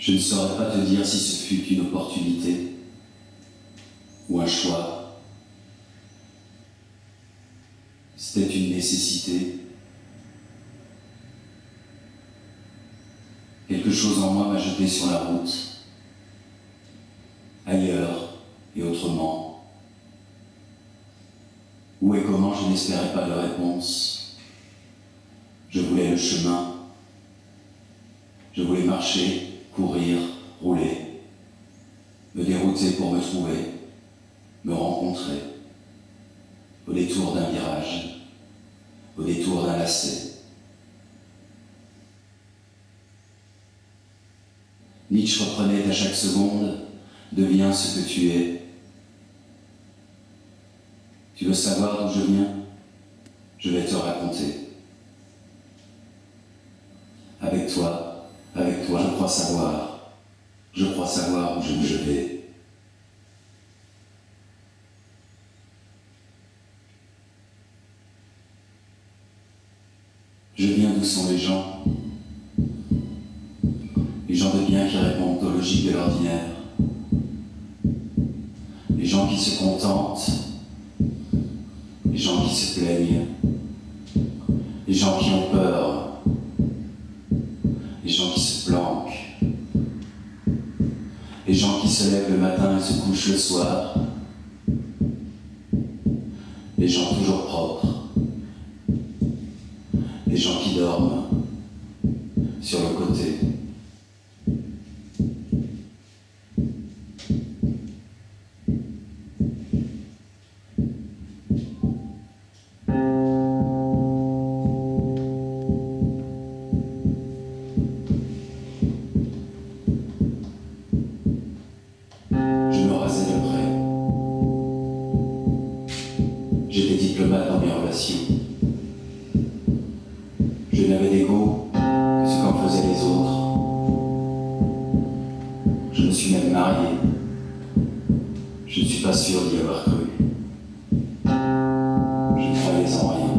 Je ne saurais pas te dire si ce fut une opportunité ou un choix. C'était une nécessité. Quelque chose en moi m'a jeté sur la route, ailleurs et autrement. Où et comment, je n'espérais pas de réponse. Je voulais le chemin. Je voulais marcher, courir, rouler, me dérouter pour me trouver, me rencontrer, au détour d'un virage, au détour d'un lacet. Nietzsche reprenait à chaque seconde, deviens ce que tu es. Tu veux savoir d'où je viens? Je vais te raconter. Avec toi, je crois savoir. Je crois savoir où je vais. Je viens d'où sont les gens de bien qui répondent aux logiques de l'ordinaire. Les gens qui se contentent, les gens qui se plaignent, les gens qui ont peur, les gens qui se planquent, les gens qui se lèvent le matin et se couchent le soir, les gens toujours propres, les gens qui dorment sur le côté. Je me rasais de près. J'étais diplomate dans mes relations. Je n'avais d'ego que ce qu'en faisaient les autres. Je me suis même marié. Je ne suis pas sûr d'y avoir cru. Je ne croyais en rien.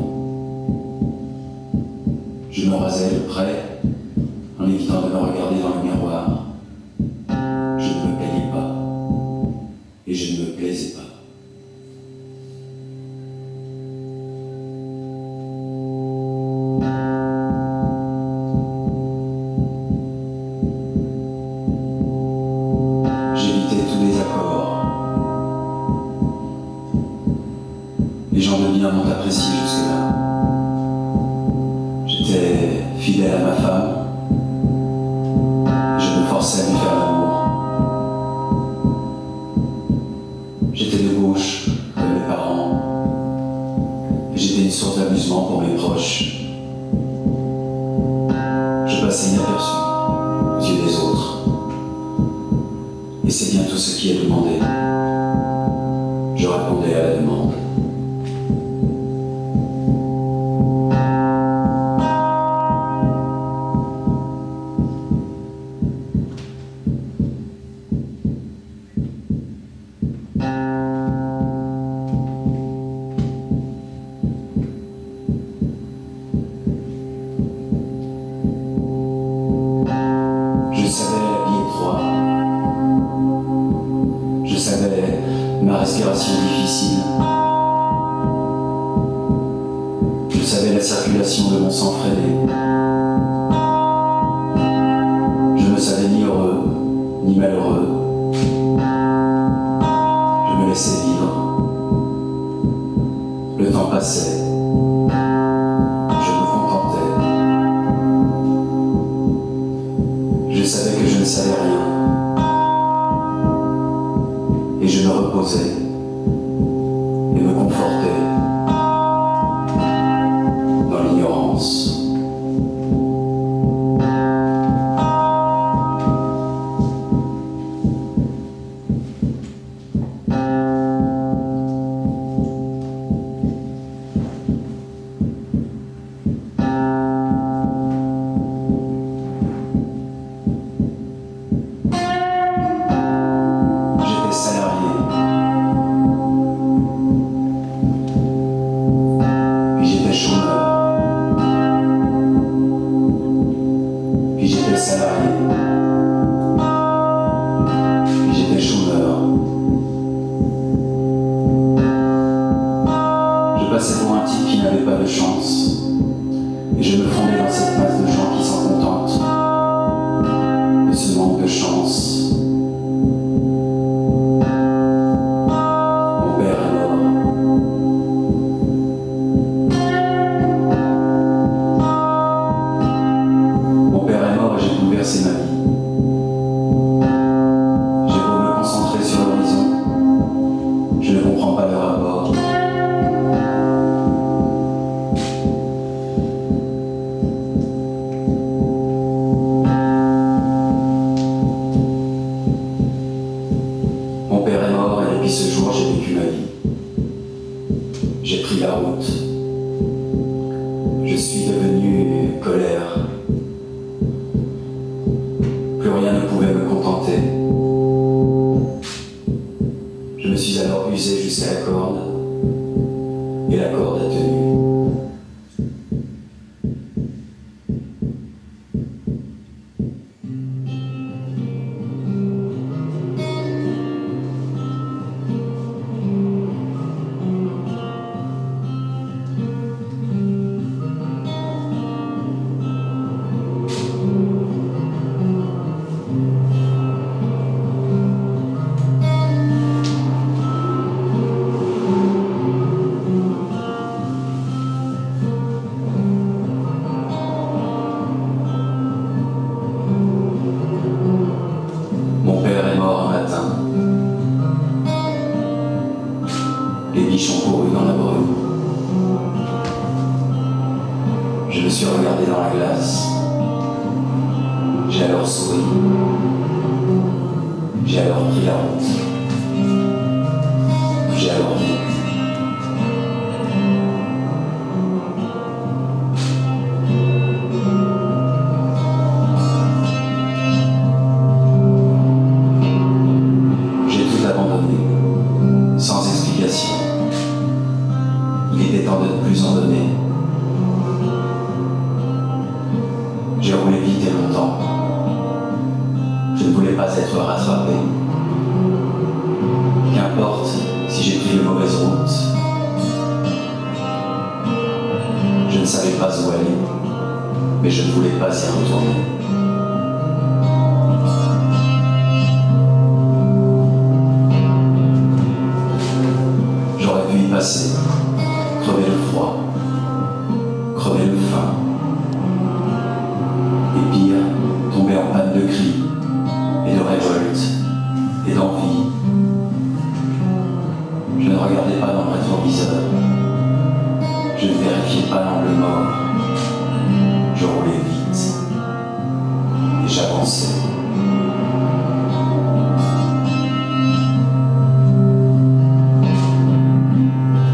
Je me rasais de près en évitant de me regarder dans le miroir. Je ne me plaignais pas et je ne me plaisais pas. J'évitais tout désaccord. Les gens de bien m'ont apprécié jusque-là. J'étais fidèle à ma femme. Je me forçais à lui faire l'amour. J'étais de gauche, comme mes parents. Et j'étais une source d'amusement pour mes proches. Je passais inaperçu aux yeux des autres. Et c'est bien tout ce qui est demandé. Je répondais à la demande. Je savais la vie étroite. Je savais ma respiration difficile. Je savais la circulation de mon sang freiné. Je ne me savais ni heureux, ni malheureux. Je me laissais vivre. Le temps passait. Je me contentais. Je savais que je ne savais rien. Et je me reposais et me confortais dans l'ignorance. type qui n'avait pas de chance. Et je me fondais dans cette masse de gens qui s'en contentent de ce manque de chance. Mon père est mort. Mon père est mort et j'ai bouleversé ma vie. J'ai beau me concentrer sur l'horizon, je ne comprends pas le rapport. Mon père est mort et depuis ce jour j'ai vécu ma vie. J'ai pris la route. Je suis devenu colère. Plus rien ne pouvait me contenter. Je me suis alors usé jusqu'à la corde, et la corde a tenu. Mon père est mort un matin. Les biches ont couru dans la brume. Je me suis regardé dans la glace. J'ai alors souri. J'ai alors pris la route. J'ai alors vécu. J'ai tout abandonné, sans explication. Il était temps de ne plus en donner. J'ai roulé vite et longtemps. Je ne voulais pas être rattrapé. Qu'importe si j'ai pris de mauvaises routes. Je ne savais pas où aller, mais je ne voulais pas y retourner. J'aurais pu y passer, crever le froid, crever le faim, et pire, tomber en panne de cris, et de révolte, et d'envie. Je ne regardais pas dans le rétroviseur, je ne vérifiais pas l'angle mort, je roulais vite, et j'avançais.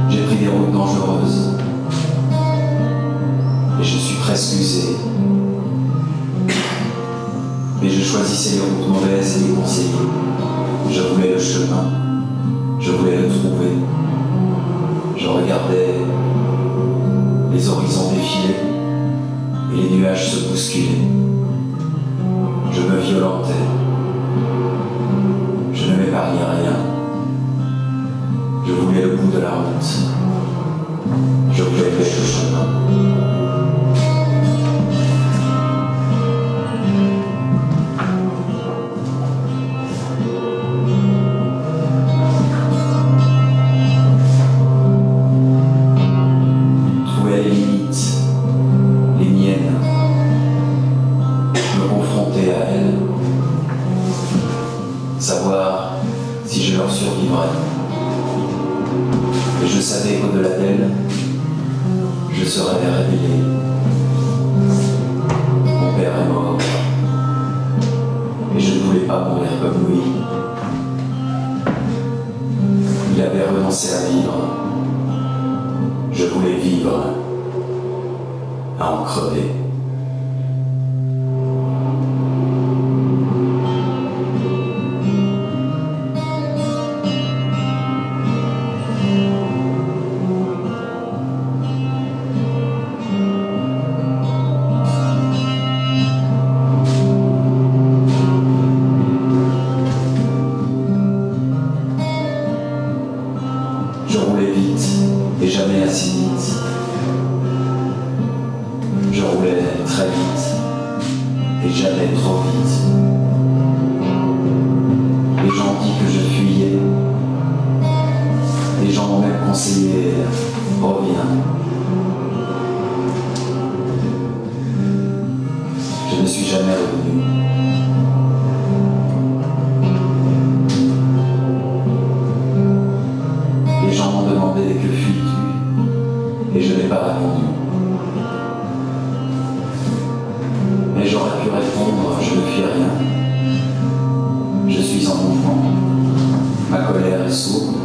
J'ai pris des routes dangereuses, et je suis presque usé. Mais je choisissais les routes mauvaises et déconseillées. Je voulais le chemin, je voulais le trouver. Je regardais les horizons défiler et les nuages se bousculer. Je me violentais. Je ne m'épargnais rien. Je voulais le bout de la route. Je voulais le chemin. Trouver les limites, les miennes, me confronter à elles, savoir si je leur survivrais. Et je savais qu'au-delà d'elles, je serais révélé. Mon père est mort, et je ne voulais pas mourir comme lui. Il avait renoncé à vivre. Je voulais vivre, à en crever. Je roulais vite, et jamais assez vite. j'allais trop vite. Les gens ont dit que je fuyais. Les gens m'ont même conseillé, reviens. Je ne suis jamais revenu. Les gens m'ont demandé que fuis-tu, et je n'ai pas répondu. Mais j'aurais pu répondre, je ne fuis rien. Je suis en mouvement. Ma colère est sourde.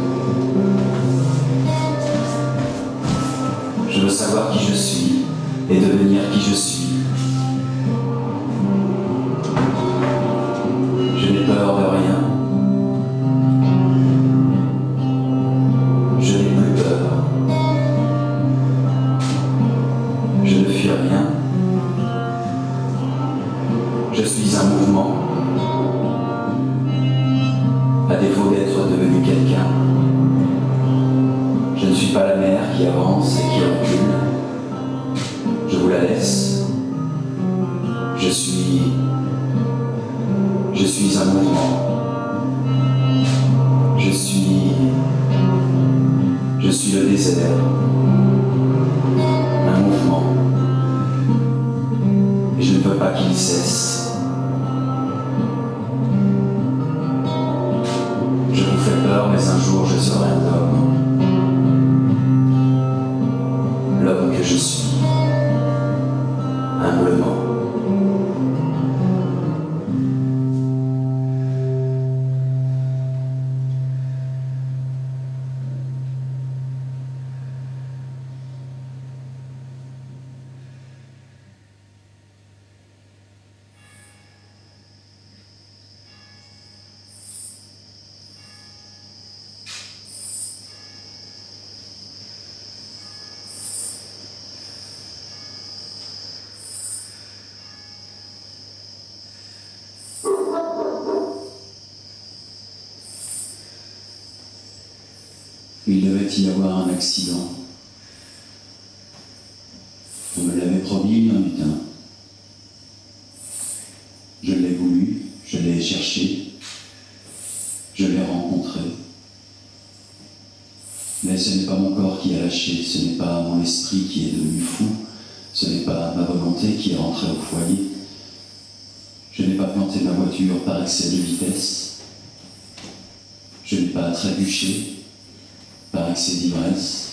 Je veux savoir qui je suis et devenir qui je suis. Je n'ai peur de rien. Je n'ai plus peur. Je ne fuis rien. Je suis un mouvement. À défaut d'être devenu quelqu'un, je ne suis pas la mer qui avance et qui recule. Je vous la laisse. Je suis un mouvement. Je suis le désert. Un mouvement. Et je ne veux pas qu'il cesse. Je vous fais peur, mais un jour je serai un homme. L'homme que je suis, humblement. Il devait y avoir un accident. On me l'avait promis, il y en eut un. Je l'ai voulu, je l'ai cherché, je l'ai rencontré. Mais ce n'est pas mon corps qui a lâché, ce n'est pas mon esprit qui est devenu fou, ce n'est pas ma volonté qui est rentrée au foyer. Je n'ai pas planté ma voiture par excès de vitesse. Je n'ai pas trébuché par excès d'ivresse.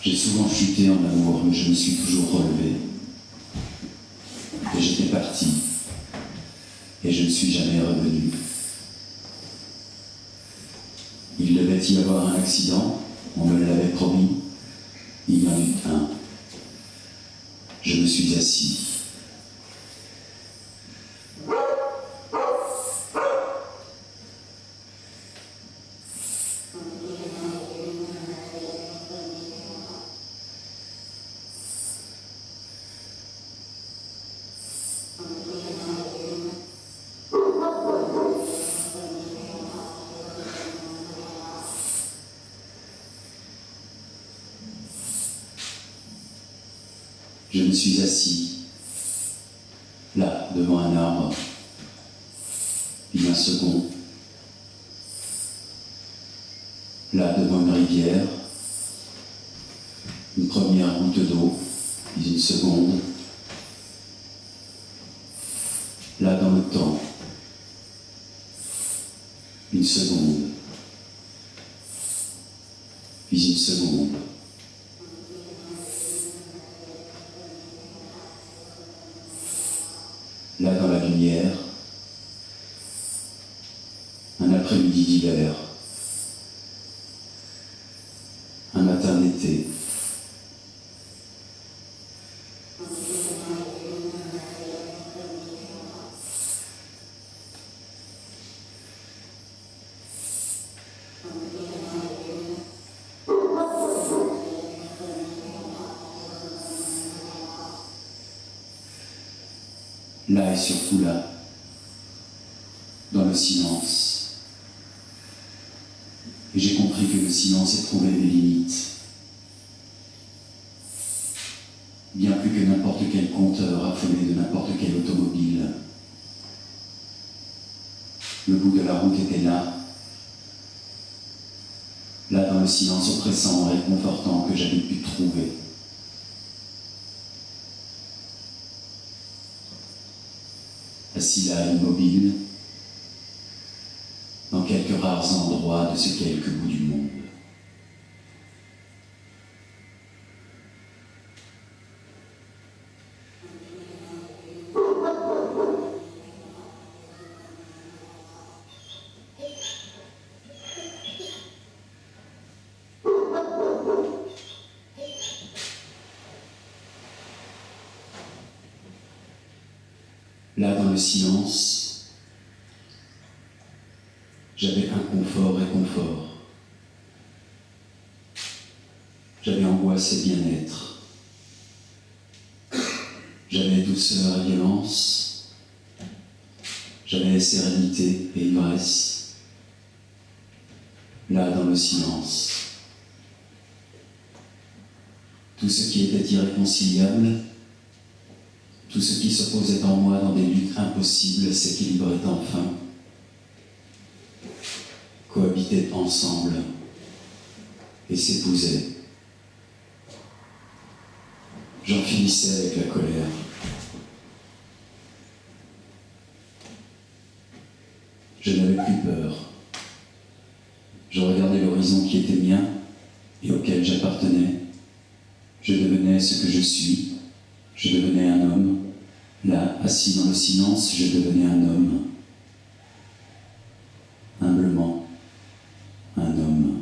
J'ai souvent chuté en amour, mais je me suis toujours relevé. Et j'étais parti, et je ne suis jamais revenu. Il devait y avoir un accident, on me l'avait promis, il y en eut un. Je me suis assis. Je me suis assis, là, devant un arbre, puis un second, là, devant une rivière, une première goutte d'eau, puis une seconde, là, dans le temps, une seconde, puis une seconde. Là, dans la lumière, un après-midi d'hiver, un matin d'été. Là et surtout là, dans le silence. Et j'ai compris que le silence éprouvait mes limites. bien plus que n'importe quel compteur affolé de n'importe quelle automobile. Le bout de la route était là, là dans le silence oppressant et réconfortant que j'avais pu trouver. Assis là, immobile, dans quelques rares endroits de ce quelque bout du monde. Là, dans le silence, j'avais inconfort et confort. J'avais angoisse et bien-être. J'avais douceur et violence. J'avais sérénité et ivresse. Là, dans le silence, tout ce qui était irréconciliable, tout ce qui s'opposait en moi dans des luttes impossibles s'équilibrait enfin, cohabitait ensemble et s'épousait. J'en finissais avec la colère. Je n'avais plus peur. Je regardais l'horizon qui était mien et auquel j'appartenais. Je devenais ce que je suis. Je devenais un homme. Là, assis dans le silence, je devenais un homme. Humblement, un homme.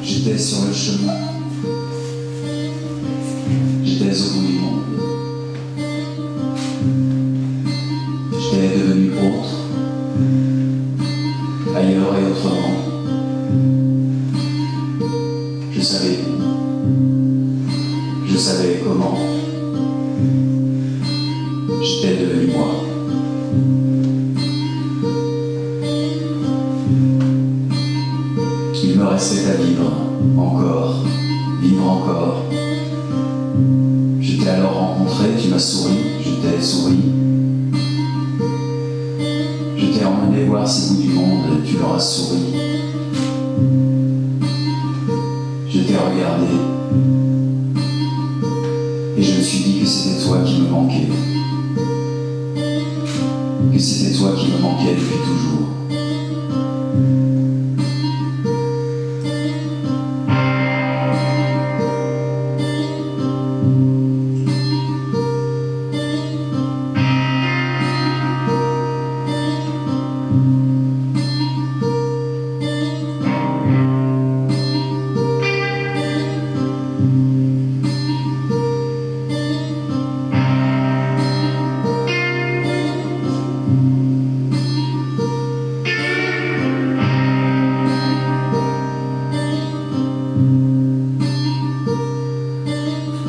J'étais sur le chemin. J'étais au bout du monde. J'étais devenu autre, ailleurs et autrement. Je savais où, je savais comment. J'étais devenu moi. Il me restait à vivre, encore, vivre encore. Je t'ai alors rencontré, tu m'as souri, je t'ai souri. Je t'ai emmené voir ces bouts du monde, tu leur as souri. Je t'ai regardé, et je me suis dit que c'était toi qui me manquais. Que c'était toi qui me manquais depuis toujours.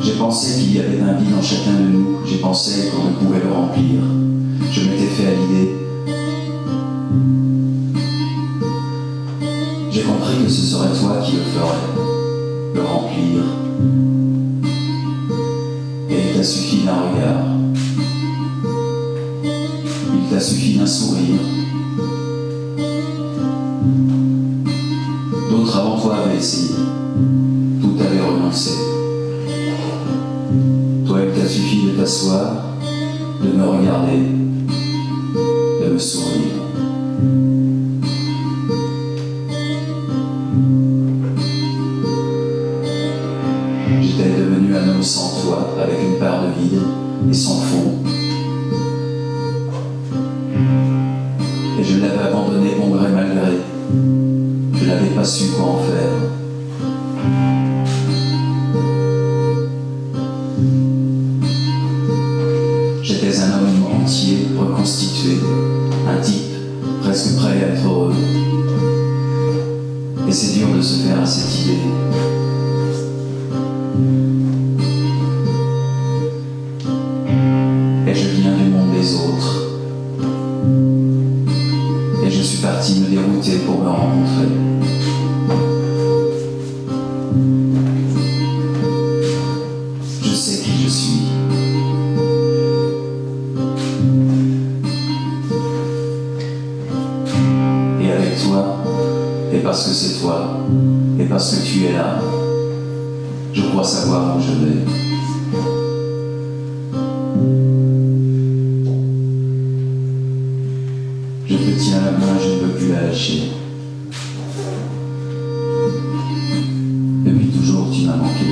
J'ai pensé qu'il y avait un vide en chacun de nous. J'ai pensais qu'on ne pouvait le remplir. Je m'étais fait à l'idée. J'ai compris que ce serait toi qui le ferais, le remplir. Et il t'a suffi d'un regard. Il t'a suffi d'un sourire. D'autres avant toi avaient essayé. Tout avait renoncé. Toi, il t'a suffi de t'asseoir, de me regarder, de me sourire. J'étais devenu un homme sans toi, avec une part de vide et sans fond. Et je l'avais abandonné bon gré mal gré. Je n'avais pas su quoi en faire. J'étais un homme entier, reconstitué, un type presque prêt à être heureux. Et c'est dur de se faire à cette idée. Et je viens du monde des autres. Et je suis parti me dérouter pour me rencontrer. Je sais qui je suis. Et avec toi, et parce que c'est toi, et parce que tu es là, je crois savoir où je vais. Je te tiens la main, je ne peux plus la lâcher. Depuis toujours, tu m'as manqué.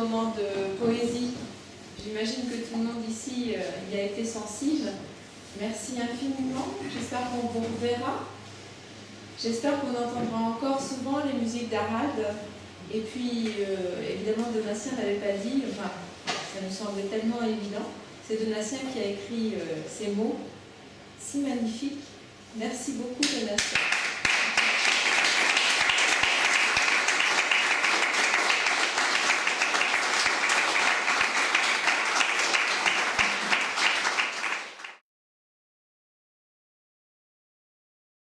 moment de poésie. J'imagine que tout le monde ici y a été sensible. Merci infiniment. J'espère qu'on vous reverra. J'espère qu'on entendra encore souvent les musiques d'Arad. Et puis, évidemment, Donatien n'avait pas dit, enfin, ça nous semblait tellement évident. C'est Donatien qui a écrit ces mots si magnifiques. Merci beaucoup, Donatien.